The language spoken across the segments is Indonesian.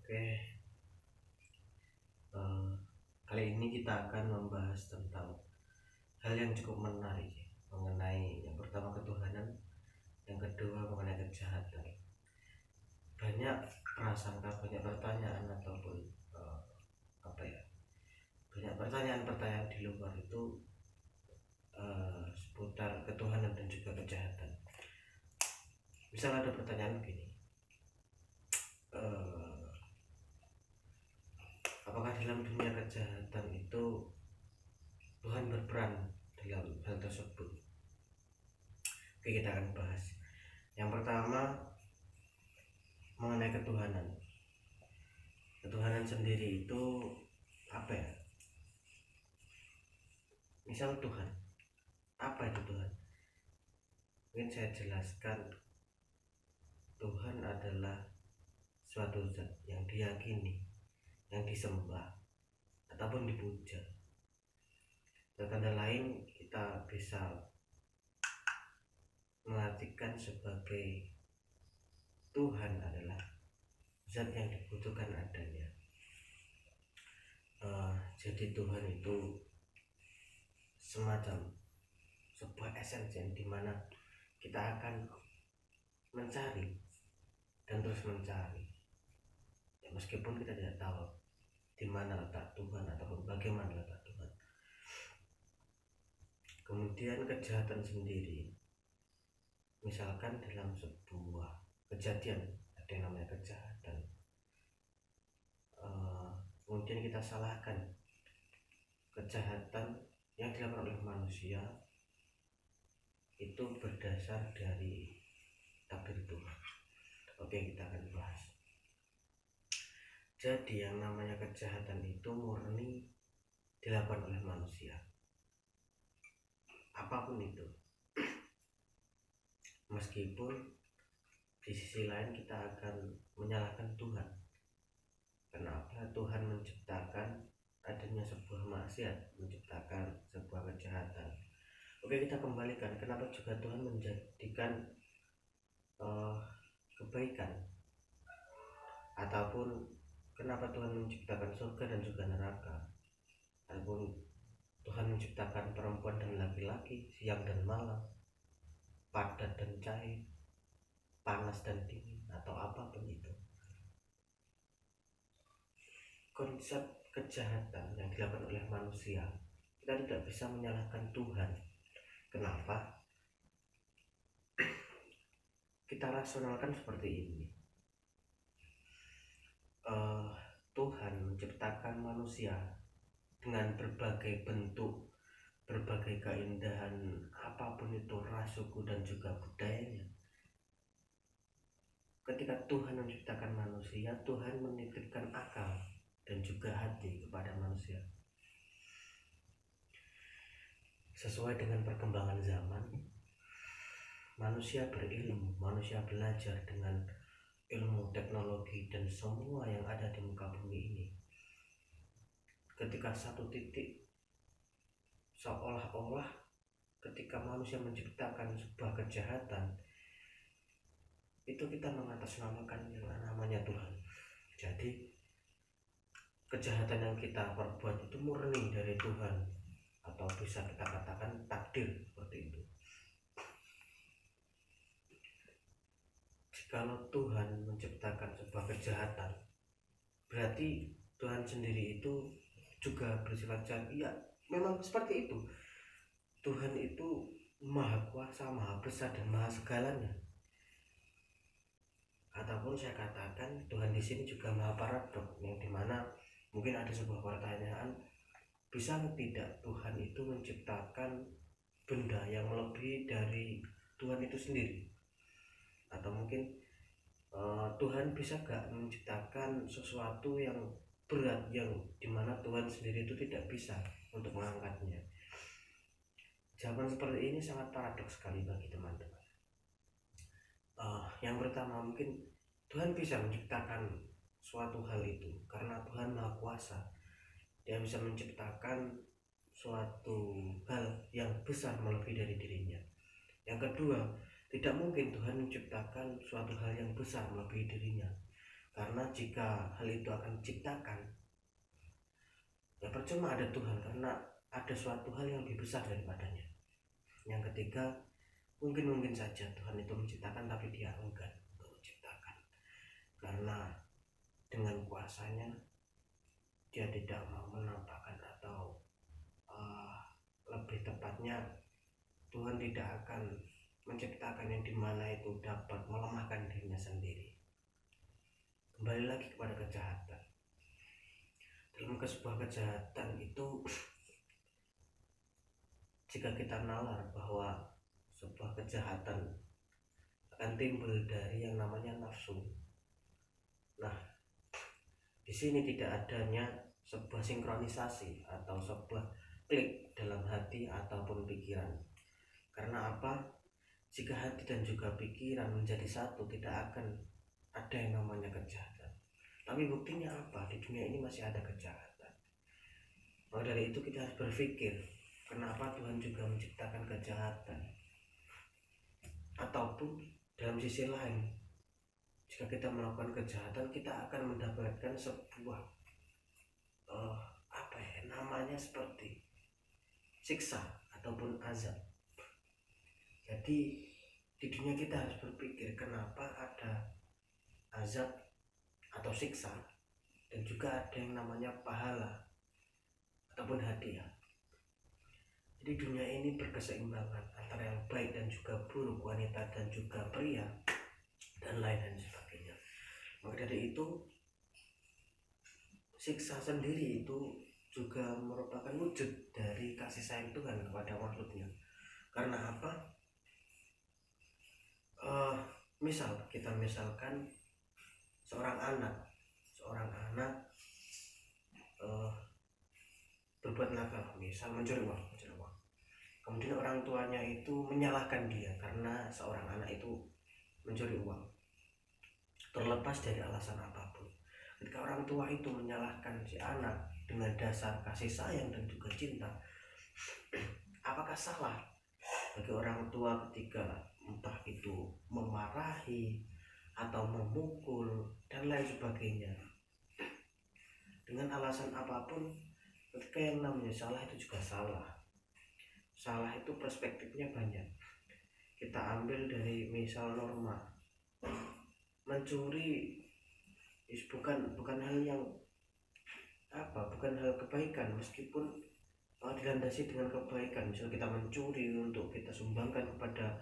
Oke, eh, kali ini kita akan membahas tentang hal yang cukup menarik ya, mengenai yang pertama ketuhanan, yang kedua mengenai kejahatan. Banyak prasangka, banyak pertanyaan ataupun eh, apa ya, banyak pertanyaan-pertanyaan di luar itu seputar ketuhanan dan juga kejahatan. Misal ada pertanyaan begini, eh, apakah dalam dunia kejahatan itu Tuhan berperan dalam hal tersebut? Oke, kita akan bahas. Yang pertama mengenai ketuhanan. Ketuhanan sendiri itu apa ya? Misal Tuhan, apa itu Tuhan? Mungkin saya jelaskan. Tuhan adalah suatu zat yang diyakini, yang disembah ataupun dipuja. Tanda lain kita bisa mengartikan sebagai Tuhan adalah zat yang dibutuhkan adanya. Jadi Tuhan itu semacam sebuah esensi yang dimana kita akan mencari dan terus mencari ya, meskipun kita tidak tahu di mana letak Tuhan ataupun bagaimana letak Tuhan. Kemudian kejahatan sendiri, misalkan dalam sebuah kejadian ada yang namanya kejahatan, kemudian kita salahkan kejahatan yang dilakukan oleh manusia itu berdasar dari takdir Tuhan. Oke, kita akan bahas. Jadi yang namanya kejahatan itu murni dilakukan oleh manusia, apapun itu. Meskipun di sisi lain kita akan menyalahkan Tuhan. Kenapa Tuhan menciptakan adanya sebuah maksiat, menciptakan sebuah kejahatan? Oke, kita kembalikan kenapa juga Tuhan menjadikan kebaikan, ataupun kenapa Tuhan menciptakan surga dan juga neraka, ataupun Tuhan menciptakan perempuan dan laki-laki, siang dan malam, padat dan cair, panas dan dingin, atau apapun itu. Konsep kejahatan yang dilakukan oleh manusia, kita tidak bisa menyalahkan Tuhan. Kenapa? Kita rasionalkan seperti ini. Tuhan menciptakan manusia dengan berbagai bentuk, berbagai keindahan, apapun itu ras, suku dan juga budayanya. Ketika Tuhan menciptakan manusia, Tuhan menitipkan akal dan juga hati kepada manusia. Sesuai dengan perkembangan zaman, manusia berilmu, manusia belajar dengan ilmu, teknologi, dan semua yang ada di muka bumi ini. Ketika satu titik, seolah-olah ketika manusia menciptakan sebuah kejahatan, itu kita mengatasnamakan yang namanya Tuhan. Jadi kejahatan yang kita perbuat itu murni dari Tuhan, atau bisa kita katakan takdir, seperti itu. Jikalau Tuhan menciptakan sebuah kejahatan, berarti Tuhan sendiri itu juga bersifat jahat. Iya, memang seperti itu. Tuhan itu maha kuasa, maha besar, dan maha segalanya. Ataupun saya katakan Tuhan di sini juga maha paradok, yang dimana mungkin ada sebuah pertanyaan, bisa tidak Tuhan itu menciptakan benda yang melebihi dari Tuhan itu sendiri? Atau mungkin Tuhan bisa gak menciptakan sesuatu yang berat, yang dimana Tuhan sendiri itu tidak bisa untuk mengangkatnya? Jawaban seperti ini sangat paradoks sekali bagi teman-teman. Yang pertama, mungkin Tuhan bisa menciptakan suatu hal itu karena Tuhan maha kuasa. Dia bisa menciptakan suatu hal yang besar melebihi dari dirinya. Yang kedua, tidak mungkin Tuhan menciptakan suatu hal yang besar melebihi dirinya, Karena jika hal itu akan diciptakan, ya percuma ada Tuhan, karena ada suatu hal yang lebih besar daripadanya. Yang ketiga, mungkin saja Tuhan itu menciptakan tapi dia enggan untuk menciptakan, karena dengan kuasanya dia tidak mau menampakkan, atau lebih tepatnya Tuhan tidak akan menciptakan yang dimana itu dapat melemahkan dirinya sendiri. Kembali lagi kepada kejahatan. Dalam sebuah kejahatan itu, jika kita nalar bahwa sebuah kejahatan akan timbul dari yang namanya nafsu. Nah, di sini tidak adanya sebuah sinkronisasi atau sebuah klik dalam hati ataupun pikiran. Karena apa? Jika hati dan juga pikiran menjadi satu, tidak akan ada yang namanya kejahatan. Tapi buktinya apa? Di dunia ini masih ada kejahatan. Maka dari itu kita harus berpikir, kenapa Tuhan juga menciptakan kejahatan? Ataupun dalam sisi lain, jika kita melakukan kejahatan, kita akan mendapatkan sebuah namanya seperti siksa ataupun azab. Jadi di dunia kita harus berpikir, kenapa ada azab atau siksa, dan juga ada yang namanya pahala ataupun hadiah. Jadi dunia ini berkeseimbangan antara yang baik dan juga buruk, wanita dan juga pria, dan lain sebagainya. Maka dari itu, siksa sendiri itu juga merupakan wujud dari kasih sayang Tuhan kepada makhluknya. Karena apa? Misalkan seorang anak berbuat nakal, misal mencuri uang. Kemudian orang tuanya itu menyalahkan dia karena seorang anak itu mencuri uang, terlepas dari alasan apapun. Ketika orang tua itu menyalahkan si anak dengan dasar kasih sayang dan juga cinta, apakah salah bagi orang tua ketika entah itu memarahi atau memukul dan lain sebagainya dengan alasan apapun? Ketika yang namanya salah itu juga salah. Salah itu perspektifnya banyak. Kita ambil dari misal norma, mencuri bukan hal yang bukan hal kebaikan, meskipun dilandasi dengan kebaikan. Misal kita mencuri untuk kita sumbangkan kepada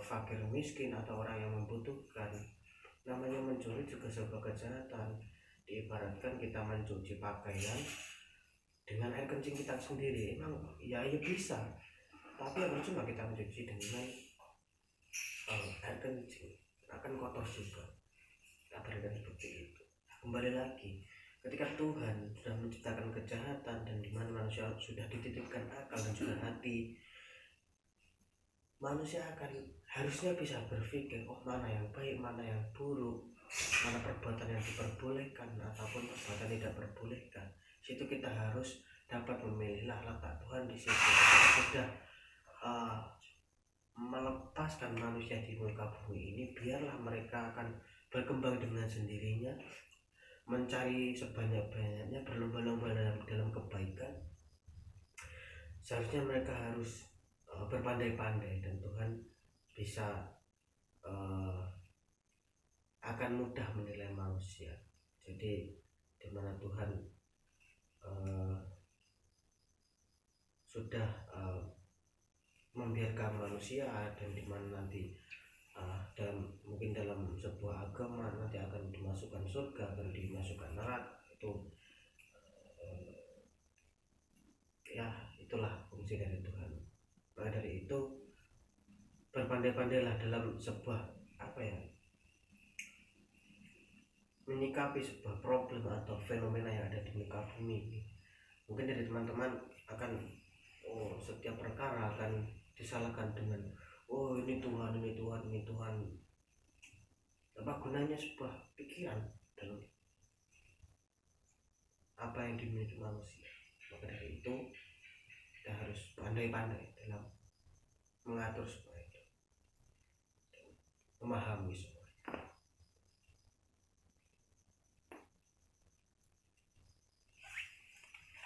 fakir miskin atau orang yang membutuhkan, namanya mencuri juga sebuah kejahatan. Diibaratkan kita mencuci pakaian dengan air kencing kita sendiri, emang ya bisa, tapi ya percuma kita mencuci dengan air kencing, akan kotor juga. Kita seperti itu. Kembali lagi, ketika Tuhan sudah menciptakan kejahatan dan di mana manusia sudah dititipkan akal dan juga hati, manusia akan harusnya bisa berpikir, mana yang baik, mana yang buruk, mana perbuatan yang diperbolehkan ataupun perbuatan tidak diperbolehkan. Situ kita harus dapat memilihlah letak Tuhan di situ. Kita sudah melepaskan manusia di muka bumi ini, biarlah mereka akan berkembang dengan sendirinya, mencari sebanyak-banyaknya, berlomba-lomba dalam kebaikan. Seharusnya mereka harus berpandai-pandai, dan Tuhan bisa akan mudah menilai manusia. Jadi di mana Tuhan sudah membiarkan manusia, dan di mana nanti mungkin dalam sebuah agama nanti akan dimasukkan surga, akan dimasukkan neraka, itu ya itulah fungsi dari Tuhan. Maka dari itu, berpandai-pandailah dalam sebuah menyikapi sebuah problem atau fenomena yang ada di muka bumi ini. Mungkin dari teman-teman akan setiap perkara akan disalahkan dengan ini Tuhan. Apa gunanya sebuah pikiran dalam apa yang dimiliki manusia? Maka dari itu kita harus pandai-pandai dalam mengatur supaya itu, memahami